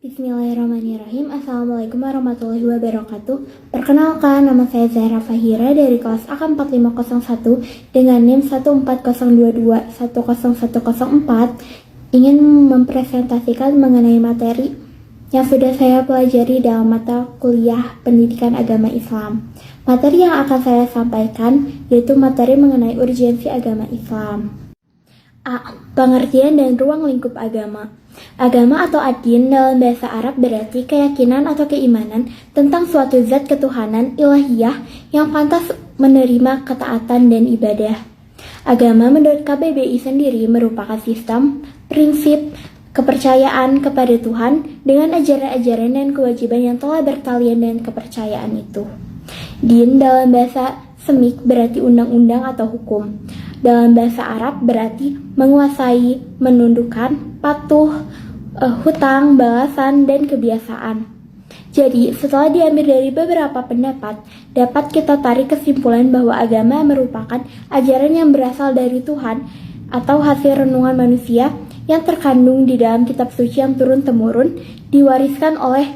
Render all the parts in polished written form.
Bismillahirrahmanirrahim. Assalamualaikum warahmatullahi wabarakatuh. Perkenalkan, nama saya Zahra Fahira dari kelas AK4501 dengan NIM 14022-10104 ingin mempresentasikan mengenai materi yang sudah saya pelajari dalam mata kuliah Pendidikan Agama Islam. Materi yang akan saya sampaikan yaitu materi mengenai urgensi agama Islam. A. Pengertian dan ruang lingkup agama. Agama atau ad-din dalam bahasa Arab berarti keyakinan atau keimanan tentang suatu zat ketuhanan ilahiyah yang pantas menerima ketaatan dan ibadah. Agama menurut KBBI sendiri merupakan sistem, prinsip, kepercayaan kepada Tuhan dengan ajaran-ajaran dan kewajiban yang telah bertalian dengan kepercayaan itu. Din dalam bahasa Semik berarti undang-undang atau hukum. Dalam bahasa Arab berarti menguasai, menundukkan, patuh, hutang, balasan, dan kebiasaan. Jadi, setelah diambil dari beberapa pendapat, dapat kita tarik kesimpulan bahwa agama merupakan ajaran yang berasal dari Tuhan atau hasil renungan manusia yang terkandung di dalam kitab suci yang turun-temurun diwariskan oleh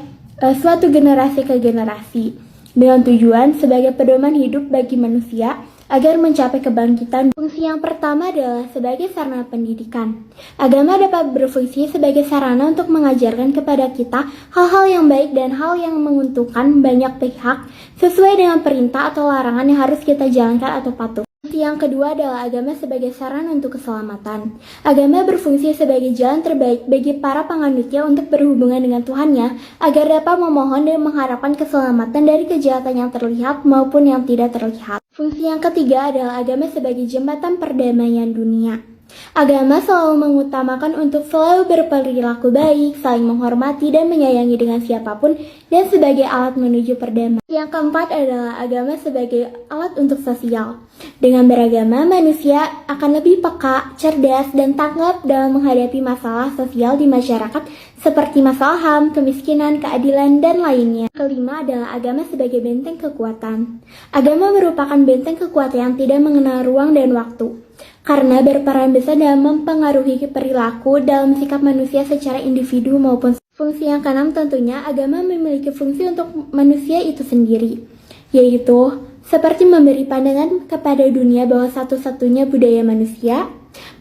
suatu generasi ke generasi dengan tujuan sebagai pedoman hidup bagi manusia agar mencapai kebangkitan. Fungsi yang pertama adalah sebagai sarana pendidikan. Agama dapat berfungsi sebagai sarana untuk mengajarkan kepada kita hal-hal yang baik dan hal yang menguntungkan banyak pihak sesuai dengan perintah atau larangan yang harus kita jalankan atau patuh. Fungsi yang kedua adalah agama sebagai sarana untuk keselamatan. Agama berfungsi sebagai jalan terbaik bagi para penganutnya untuk berhubungan dengan Tuhannya agar dapat memohon dan mengharapkan keselamatan dari kejahatan yang terlihat maupun yang tidak terlihat. Fungsi yang ketiga adalah agama sebagai jembatan perdamaian dunia. Agama selalu mengutamakan untuk selalu berperilaku baik, saling menghormati dan menyayangi dengan siapapun, dan sebagai alat menuju perdamaian. Yang keempat adalah agama sebagai alat untuk sosial. Dengan beragama, manusia akan lebih peka, cerdas, dan tanggap dalam menghadapi masalah sosial di masyarakat seperti masalah HAM, kemiskinan, keadilan, dan lainnya. Kelima adalah agama sebagai benteng kekuatan. Agama merupakan benteng kekuatan yang tidak mengenal ruang dan waktu, karena berperan besar dalam mempengaruhi perilaku dalam sikap manusia secara individu maupun. Fungsi yang keenam tentunya agama memiliki fungsi untuk manusia itu sendiri, yaitu seperti memberi pandangan kepada dunia bahwa satu-satunya budaya manusia,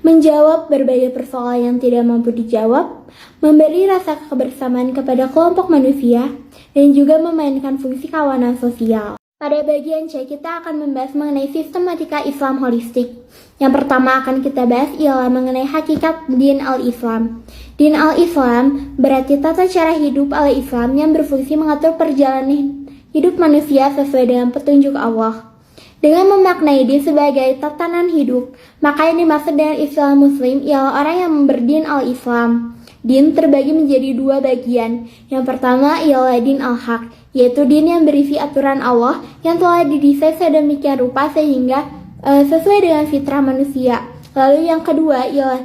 menjawab berbagai persoalan yang tidak mampu dijawab, memberi rasa kebersamaan kepada kelompok manusia, dan juga memainkan fungsi kawanan sosial. Pada bagian C, kita akan membahas mengenai sistematika Islam holistik. Yang pertama akan kita bahas ialah mengenai hakikat Din al-Islam. Din al-Islam berarti tata cara hidup al-Islam yang berfungsi mengatur perjalanan hidup manusia sesuai dengan petunjuk Allah. Dengan memaknai din sebagai tatanan hidup, maka yang dimaksud dengan Islam Muslim ialah orang yang berdin al-Islam. Din terbagi menjadi dua bagian. Yang pertama ialah din al-haq, yaitu din yang berisi aturan Allah yang telah didesain sedemikian rupa sehingga sesuai dengan fitrah manusia. Lalu yang kedua ialah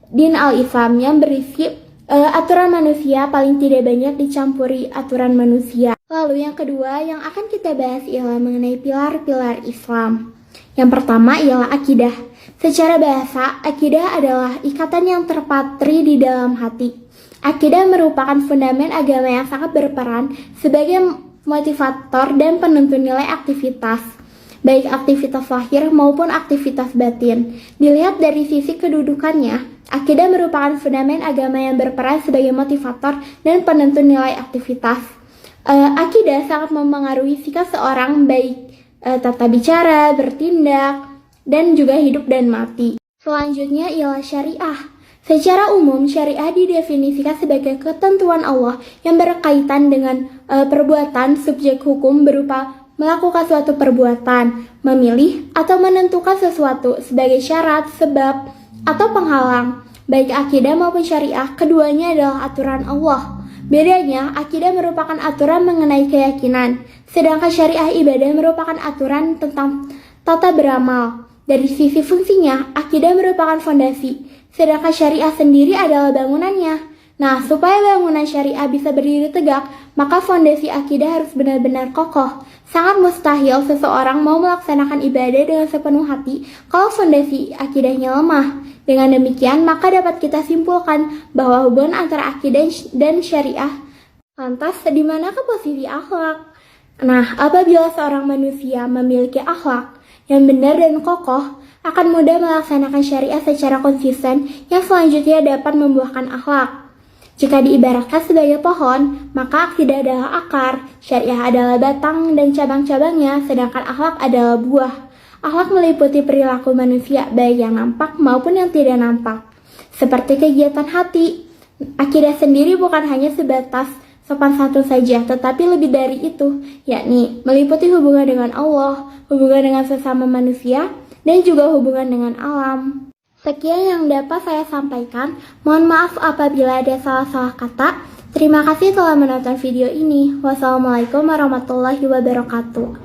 din al-Islam yang berisi aturan manusia paling tidak banyak dicampuri aturan manusia. Lalu yang kedua yang akan kita bahas ialah mengenai pilar-pilar Islam. Yang pertama ialah akidah. Secara bahasa, akidah adalah ikatan yang terpatri di dalam hati. Akidah merupakan fundamen agama yang sangat berperan sebagai motivator dan penentu nilai aktivitas, baik aktivitas lahir maupun aktivitas batin. Dilihat dari sisi kedudukannya, akidah merupakan fundamen agama yang berperan sebagai motivator dan penentu nilai aktivitas. Akidah sangat mempengaruhi sikap seorang baik tata bicara, bertindak, dan juga hidup dan mati. Selanjutnya ialah syariah. Secara umum, syariah didefinisikan sebagai ketentuan Allah yang berkaitan dengan perbuatan subjek hukum berupa melakukan suatu perbuatan, memilih, atau menentukan sesuatu sebagai syarat, sebab, atau penghalang. Baik akidah maupun syariah, keduanya adalah aturan Allah. Bedanya, akidah merupakan aturan mengenai keyakinan, sedangkan syariah ibadah merupakan aturan tentang tata beramal. Dari sisi fungsinya, akidah merupakan fondasi, sedangkan syariah sendiri adalah bangunannya. Nah, supaya bangunan syariah bisa berdiri tegak, maka fondasi akidah harus benar-benar kokoh. Sangat mustahil seseorang mau melaksanakan ibadah dengan sepenuh hati kalau fondasi akidahnya lemah. Dengan demikian, maka dapat kita simpulkan bahwa hubungan antara akidah dan syariah Lantas, di manakah posisi akhlak? Nah, apabila seorang manusia memiliki akhlak yang benar dan kokoh, akan mudah melaksanakan syariah secara konsisten yang selanjutnya dapat membuahkan akhlak. Jika diibaratkan sebagai pohon, maka akidah adalah akar, syariah adalah batang dan cabang-cabangnya, sedangkan akhlak adalah buah. Akhlak meliputi perilaku manusia, baik yang nampak maupun yang tidak nampak, seperti kegiatan hati. Akidah sendiri bukan hanya sebatas sopan santun saja, tetapi lebih dari itu, yakni meliputi hubungan dengan Allah, hubungan dengan sesama manusia, dan juga hubungan dengan alam. Sekian yang dapat saya sampaikan. Mohon maaf apabila ada salah-salah kata. Terima kasih telah menonton video ini. Wassalamualaikum warahmatullahi wabarakatuh.